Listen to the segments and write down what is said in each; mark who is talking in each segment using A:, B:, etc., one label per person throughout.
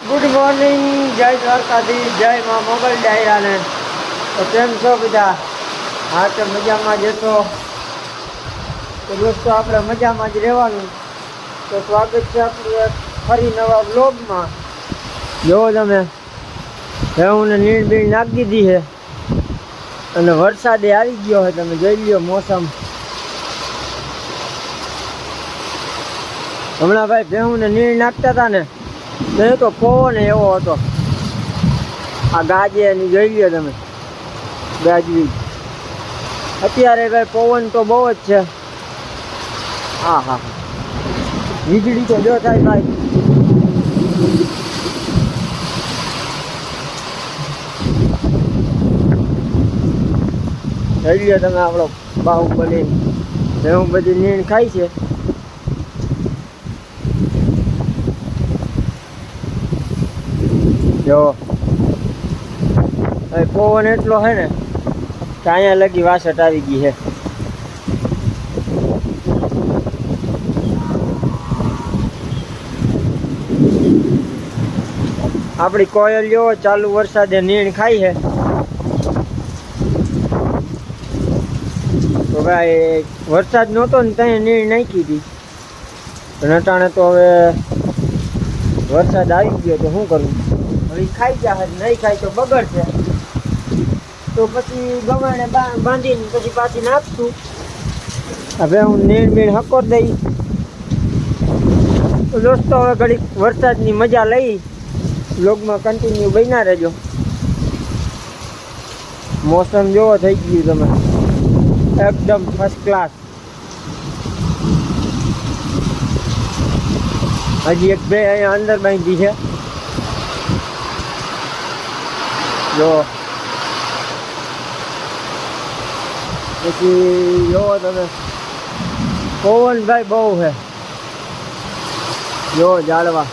A: Good morning, જય દ્વારકાધીશ, જય માં મોગલ ડાયરાને. તો કેમ છો બધા? હા, તો મજામાં જ હતો. તો દોસ્તો આપણે મજામાં જ રહેવાનું. તો સ્વાગત છે આપણું એક ફરી નવા બ્લોગમાં. જોવો તમે, હું નીણ બીણ નાખી દીધી છે અને વરસાદે આવી ગયો છે. તમે જોઈ લ્યો મોસમ. હમણાં ભાઈ ભેહુંને નીણ નાખતા હતા ને, તો પવન એવો હતો. આ ગાજે એની જોઈ લ્યો તમે, ગાજવી. અત્યારે ભાઈ પવન તો બહુ જ છે. હા હા, વીજળી તો જો થાય ભાઈ. જોઈ લ્યો તમે આપણો બાહુબલી ભેહું બધી નીણ ખાય છે. જો પવન એટલો છે ને કે અહીંયા લગી વાસટ આવી ગઈ છે. આપણી કોયલીઓ ચાલુ વરસાદે નીણ ખાઈ છે. તો ભાઈ વરસાદ નહોતો ને ત્યાં નીણ નાખી હતી. નટાણે તો હવે વરસાદ આવી ગયો તો શું કરવું? હવે ખાઈ જાય, નહીં ખાય તો બગડશે. તો પછી ગમાણે બાંધીને પછી પાછી નાખશું. હવે હું નીણ બીણ હકોર દઈ. તો દોસ્તો હવે ઘડીક વરસાદની મજા લઈ. બ્લોગમાં કન્ટિન્યુ બન્યા રહેજો. મોસમ જોવો થઈ ગયું તમે, એકદમ ફર્સ્ટ ક્લાસ. હજી એક બે અહીંયા અંદર બાંધી છે. જો પછી જોવો તમે, પવન ભાઈ બહુ છે. જો ઝાડવા.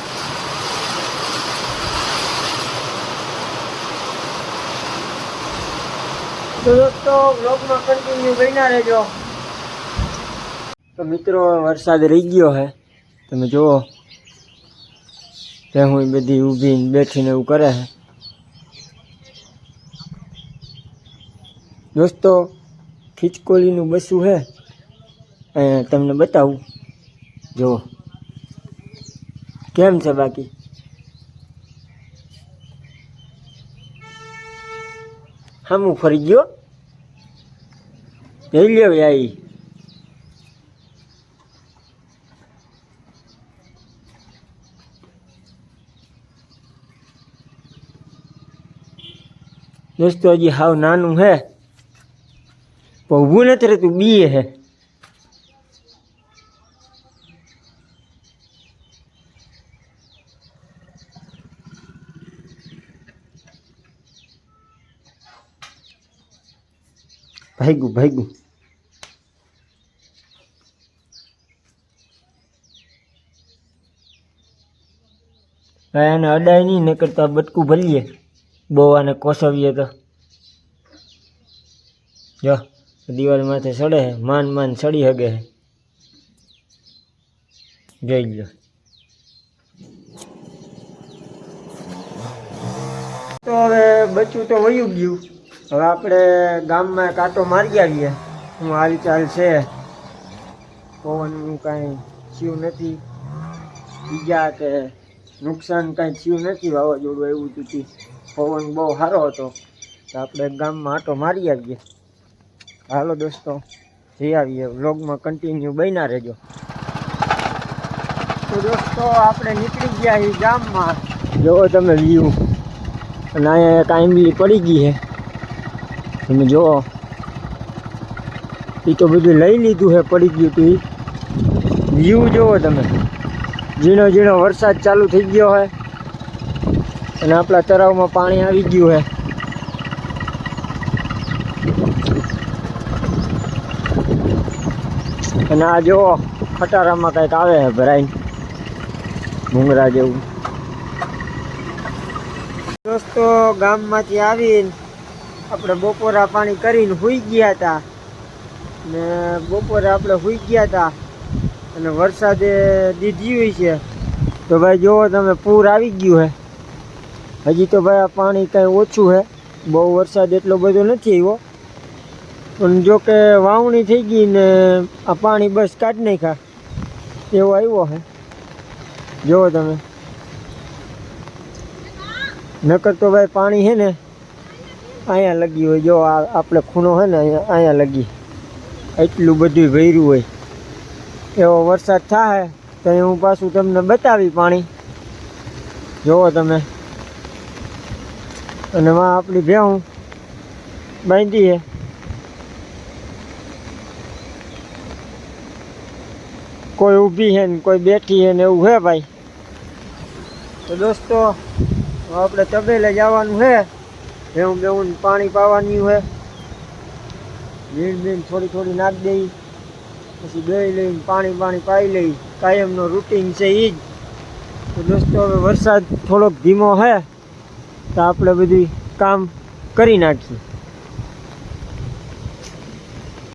A: તો દોસ્તો બ્લોગમાં કન્ટિન્યુ બન્યા રહેજો. તો મિત્રો વરસાદ રહી ગયો છે. તમે જુઓ, હું બધી ઊભી બેઠીને એવું કરે છે. દોસ્તો ખીચકોલીનું બસું છે, તમને બતાવું. જુઓ કેમ છે. બાકી હામું ફરી ગયો. જઈ લ્યો આવી. દોસ્તો હજી હાવ નાનું હે, પણ ઊભું નથી રહેતું, બીએ હે. ભાગ્યું ભાગ્યું. એને અડાય નહીં, ન કરતા બટકું ભરીએ. બહુ આને કોસવીએ તો જો દિવાલ માથે ચડે છે. માન ચડી હગે છે. જોઈ લો. તો હવે બચ્ચું તો વયું ગયું. હવે આપણે ગામમાં કાંટો મારી આવીએ. હું હાલચાલ છે. પવનનું કાંઈ થયું નથી, બીજા કે નુકસાન કાંઈ થયું નથી. વાવાઝોડું એવું હતું, પવન બહુ સારો હતો. તો આપણે ગામમાં આંટો મારી આવીએ. હાલો દોસ્તો જઈ આવીએ. વ્લોગમાં કન્ટિન્યુ બન્યા રહેજો. તો દોસ્તો આપણે નીકળી ગયા છીએ ગામમાં. જોવો તમે વ્યૂ. અને અહીંયા એક આંબલી પડી ગઈ છે. તમે જુઓ, એ તો બધું લઈ લીધું છે. પડી ગયું હતું એ. વ્યૂ જુઓ તમે. ઝીણો ઝીણો વરસાદ ચાલુ થઈ ગયો છે અને આપણા તળાવમાં પાણી આવી ગયું છે. અને આ જુઓ, ખટારામાં કંઈક આવે છે ભરાઈને, ભૂંગરા જેવું. દોસ્તો ગામમાંથી આવીને આપણે બપોરા પાણી કરીને સૂઈ ગયા હતા. ને બપોરે આપણે સૂઈ ગયા હતા અને વરસાદે દીધી હોય છે. તો ભાઈ જોવો તમે, પૂર આવી ગયું છે. હજી તો ભાઈ આ પાણી કાંઈ ઓછું છે, બહુ વરસાદ એટલો બધો નથી આવ્યો, પણ જો કે વાવણી થઈ ગઈ ને આ પાણી બસ કાઢી નાખ્યા એવો આવ્યો છે. જુઓ તમે, નકર તો ભાઈ પાણી છે ને અહીંયા લગી હોય. જો આ આપણે ખૂણો છે ને અહીંયા લગી, એટલું બધું ભર્યું હોય. એવો વરસાદ થાય તો હું પાછું તમને બતાવી પાણી. જુઓ તમે, અને માં આપણી ભેહું બાંધી છે. કોઈ ઊભી છે ને કોઈ બેઠી છે ને એવું છે ભાઈ. તો દોસ્તો આપણે તબેલે જવાનું છે, ભેહું બેહું પાણી પાવાની છે. ભીણ થોડી થોડી નાખી દઈ, પછી દહીં લઈને પાણી પાઈ લઈ. કાયમનો રૂટીન છે એ જ. તો દોસ્તો હવે વરસાદ થોડોક ધીમો છે તો આપણે બધું કામ કરી નાખીએ.